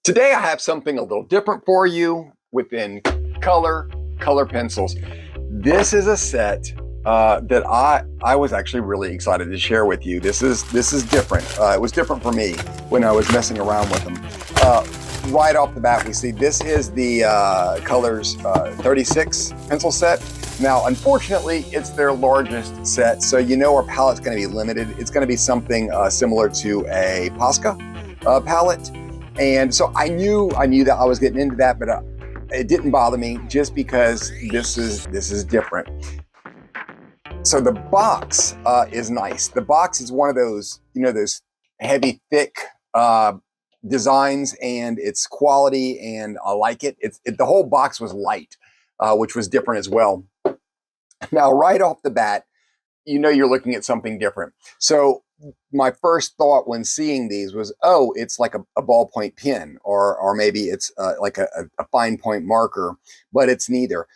Today I have something a little different for you within Color Pencils. This is a set that I was actually really excited to share with you. This is different. It was different for me when I was messing around with them. Right off the bat, we see this is the Colors 36 pencil set. Now, unfortunately, it's their largest set, so you know our palette's going to be limited. It's going to be something similar to a Posca palette. And so I knew that I was getting into that, but it didn't bother me just because this is different. So the box is nice. The box is one of those, those heavy, thick designs, and it's quality, and I like it. The whole box was light, which was different as well. Now, right off the bat, you're looking at something different. So my first thought when seeing these was, oh, it's like a ballpoint pen, or maybe it's like a fine point marker, but it's neither.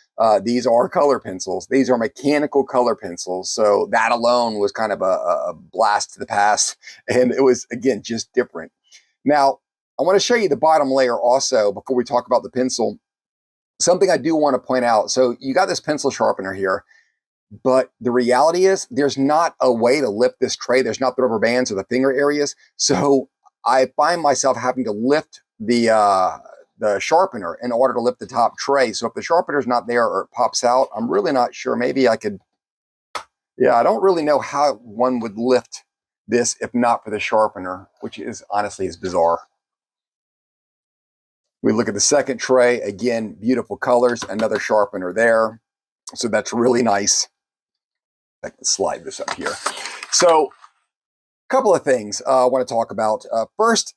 These are color pencils. These are mechanical color pencils. So that alone was kind of a blast to the past. And it was, again, just different. Now, I want to show you the bottom layer also before we talk about the pencil. Something I do want to point out. So you got this pencil sharpener here. But the reality is there's not a way to lift this tray. There's not the rubber bands or the finger areas. So I find myself having to lift the sharpener in order to lift the top tray. So if the sharpener's not there or it pops out, I'm really not sure. Maybe I could, I don't really know how one would lift this if not for the sharpener, which is honestly is bizarre. We look at the second tray, again, beautiful colors, another sharpener there. So that's really nice. I can slide this up here. So a couple of things I want to talk about. First,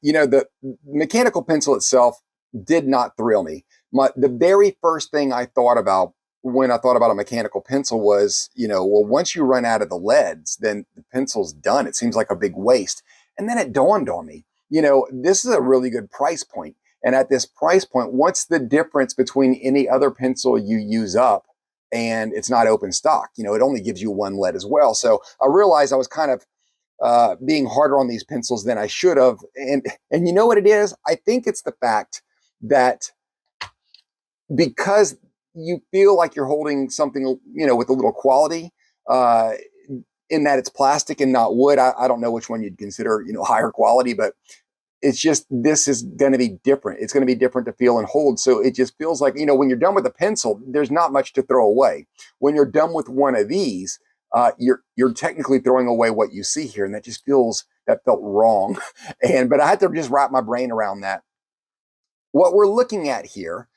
the mechanical pencil itself did not thrill me. The very first thing I thought about when I thought about a mechanical pencil was, well, once you run out of the leads, then the pencil's done. It seems like a big waste. And then it dawned on me, this is a really good price point. And at this price point, what's the difference between any other pencil you use up and it's not open stock? It only gives you one lead as well. So I realized I was kind of being harder on these pencils than I should have. And you know what it is? I think it's the fact that because you feel like you're holding something, with a little quality, in that it's plastic and not wood. I don't know which one you'd consider, higher quality, but it's just, this is going to be different. It's going to be different to feel and hold. So it just feels like, when you're done with a pencil, there's not much to throw away. When you're done with one of these, you're technically throwing away what you see here. And that felt wrong. But I had to just wrap my brain around that. What we're looking at here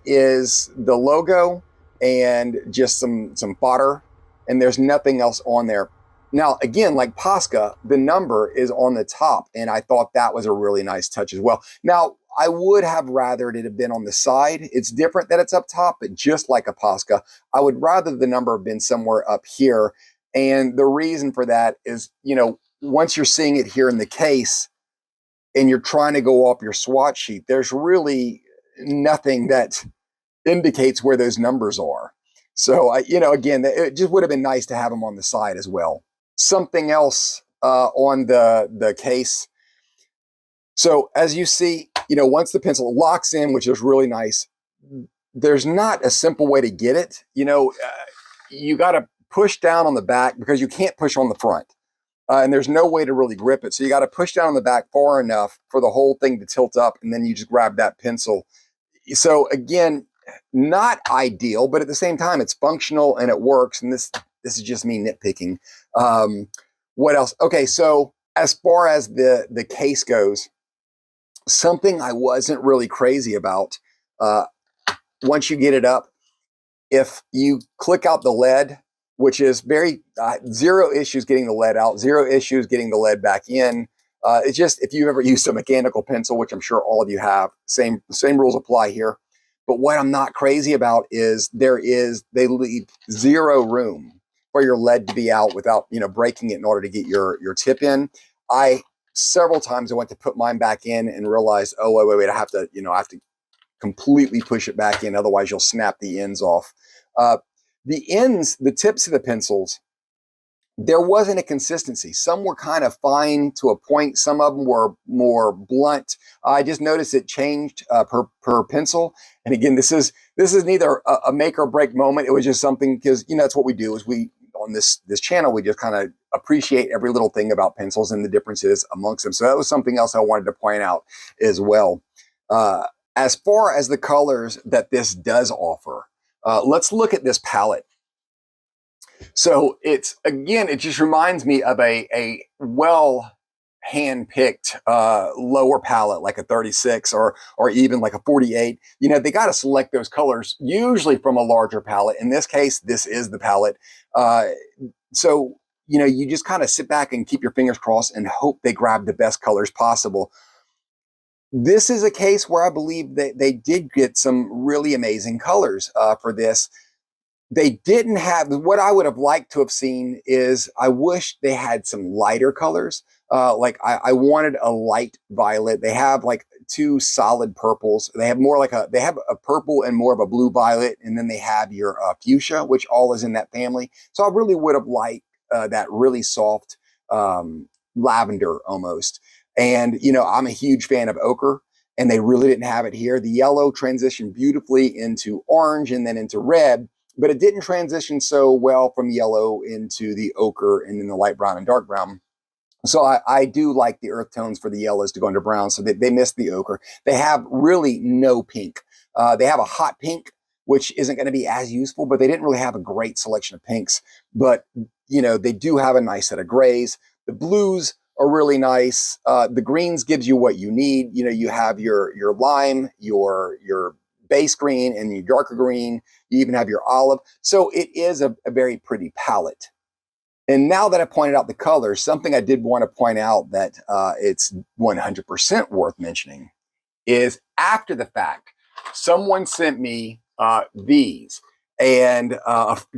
is the logo and just some fodder, and there's nothing else on there. Now, again, like Posca, the number is on the top, and I thought that was a really nice touch as well. Now, I would have rathered it have been on the side. It's different that it's up top, but just like a Posca, I would rather the number have been somewhere up here. And the reason for that is, once you're seeing it here in the case and you're trying to go off your swatch sheet, there's really nothing that indicates where those numbers are. So, again, it just would have been nice to have them on the side as well. Something else on the case. So as you see, once the pencil locks in, which is really nice, there's not a simple way to get it. You got to push down on the back because you can't push on the front. And there's no way to really grip it. So you got to push down on the back far enough for the whole thing to tilt up, and then you just grab that pencil. So again, not ideal, but at the same time, it's functional and it works. And this is just me nitpicking. What else? Okay, so as far as the case goes, something I wasn't really crazy about, once you get it up, if you click out the lead, which is very zero issues getting the lead out, zero issues getting the lead back in. It's just, if you've ever used a mechanical pencil, which I'm sure all of you have, same rules apply here. But what I'm not crazy about is they leave zero room for your lead to be out without, breaking it in order to get your tip in. Several times I went to put mine back in and realized, oh, wait, I have to completely push it back in. Otherwise you'll snap the ends off. The tips of the pencils there wasn't a consistency. Some were kind of fine to a point. Some of them were more blunt. I just noticed it changed per pencil. And again, this is neither a make or break moment. It was just something, because that's what we do, is we on this channel, we just kind of appreciate every little thing about pencils and the differences amongst them. So that was something else I wanted to point out as well. As far as the colors that this does offer, let's look at this palette. So it just reminds me of a well hand-picked lower palette, like a 36 or even like a 48. They got to select those colors usually from a larger palette. In this case, this is the palette. So you just kind of sit back and keep your fingers crossed and hope they grab the best colors possible. This is a case where I believe that they did get some really amazing colors for this. They didn't have, what I would have liked to have seen is, I wish they had some lighter colors. Like I wanted a light violet. They have like two solid purples. They have they have a purple and more of a blue violet. And then they have your fuchsia, which all is in that family. So I really would have liked that really soft lavender almost. And, I'm a huge fan of ochre, and they really didn't have it here. The yellow transitioned beautifully into orange and then into red, but it didn't transition so well from yellow into the ochre and then the light brown and dark brown. So I do like the earth tones for the yellows to go into brown, so they missed the ochre. They have really no pink. They have a hot pink, which isn't going to be as useful, but they didn't really have a great selection of pinks. But, they do have a nice set of grays. The blues are really nice. The greens gives you what you need. You have your lime, your base green, and your darker green. You even have your olive. So it is a very pretty palette. And now that I pointed out the colors, something I did want to point out that it's 100% worth mentioning is, after the fact, someone sent me these, and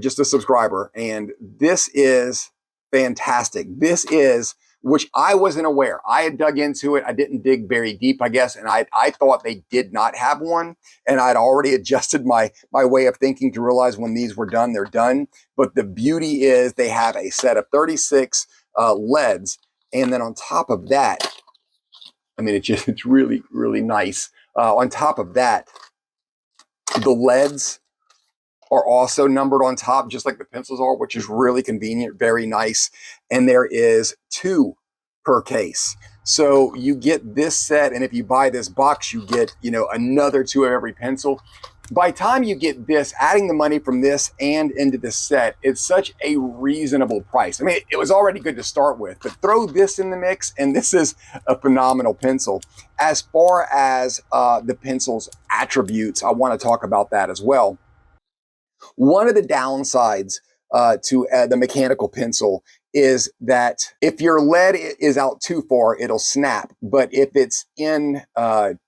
just a subscriber, and this is fantastic. This is, which I wasn't aware. I had dug into it. I didn't dig very deep, I guess. And I thought they did not have one. And I'd already adjusted my way of thinking to realize when these were done, they're done. But the beauty is they have a set of 36 leads. And then on top of that, I mean, it's really, really nice. On top of that, the leads are also numbered on top, just like the pencils are, which is really convenient, very nice. And there is 2 per case. So you get this set, and if you buy this box, you get, another 2 of every pencil. By the time you get this, adding the money from this and into this set, it's such a reasonable price. I mean, it was already good to start with, but throw this in the mix, and this is a phenomenal pencil. As far as the pencil's attributes, I want to talk about that as well. One of the downsides to the mechanical pencil is that if your lead is out too far, it'll snap. But if it's in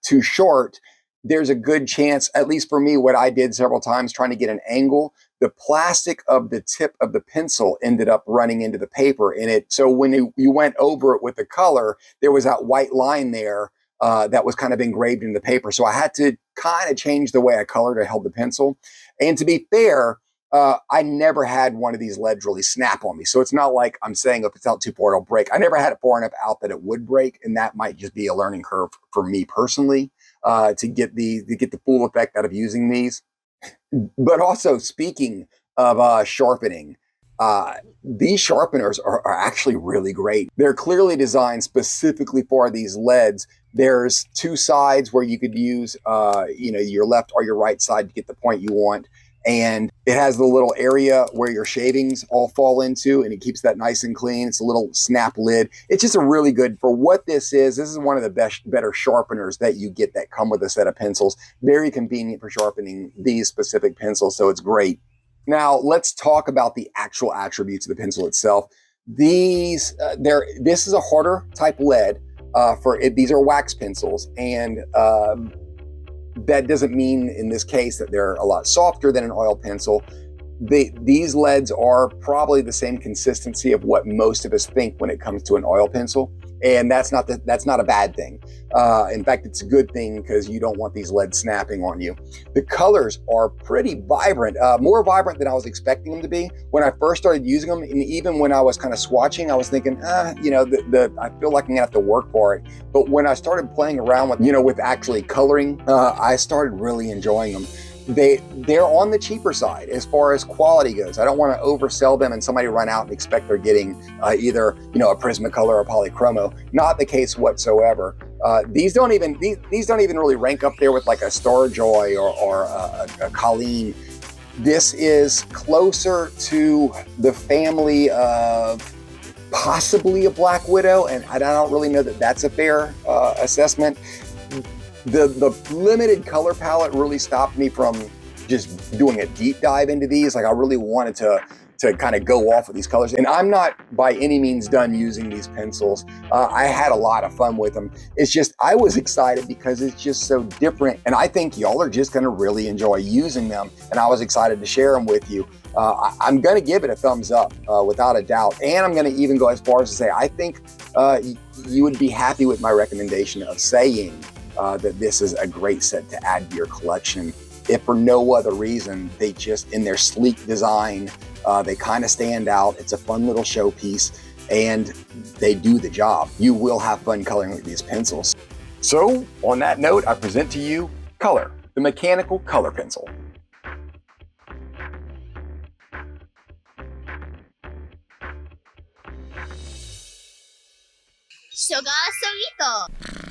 too short, there's a good chance, at least for me, what I did several times trying to get an angle, the plastic of the tip of the pencil ended up running into the paper in it. So when you went over it with the color, there was that white line there that was kind of engraved in the paper. So I had to kind of change the way I colored or held the pencil. And to be fair, I never had one of these leads really snap on me. So it's not like I'm saying if it's out too far, it'll break. I never had it far enough out that it would break. And that might just be a learning curve for me personally to get the full effect out of using these. But also, speaking of sharpening, these sharpeners are actually really great. They're clearly designed specifically for these leads. There's 2 sides where you could use, your left or your right side to get the point you want. And it has the little area where your shavings all fall into, and it keeps that nice and clean. It's a little snap lid. It's just a really good, for what this is one of the better sharpeners that you get that come with a set of pencils. Very convenient for sharpening these specific pencils, so it's great. Now, let's talk about the actual attributes of the pencil itself. This is a harder type lead. These are wax pencils, and that doesn't mean in this case that they're a lot softer than an oil pencil. These leads are probably the same consistency of what most of us think when it comes to an oil pencil. And that's not a bad thing. In fact, it's a good thing because you don't want these leads snapping on you. The colors are pretty vibrant, more vibrant than I was expecting them to be. When I first started using them, and even when I was kind of swatching, I was thinking, you know, I feel like I'm gonna have to work for it. But when I started playing around with, you know, with actually coloring, I started really enjoying them. They're on the cheaper side as far as quality goes. I don't want to oversell them and somebody run out and expect they're getting either, you know, a Prismacolor or a polychromo. Not the case whatsoever. These don't even really rank up there with like a Starjoy or a Colleen. This is closer to the family of possibly a Black Widow, and I don't really know that that's a fair assessment. The limited color palette really stopped me from just doing a deep dive into these. Like I really wanted to kind of go off with these colors. And I'm not by any means done using these pencils. I had a lot of fun with them. It's just, I was excited because it's just so different. And I think y'all are just gonna really enjoy using them. And I was excited to share them with you. I'm gonna give it a thumbs up without a doubt. And I'm gonna even go as far as to say, I think you would be happy with my recommendation of saying that this is a great set to add to your collection. If for no other reason, they just, in their sleek design, they kind of stand out. It's a fun little showpiece and they do the job. You will have fun coloring with these pencils. So on that note, I present to you Color, the mechanical color pencil. Sugar Solito.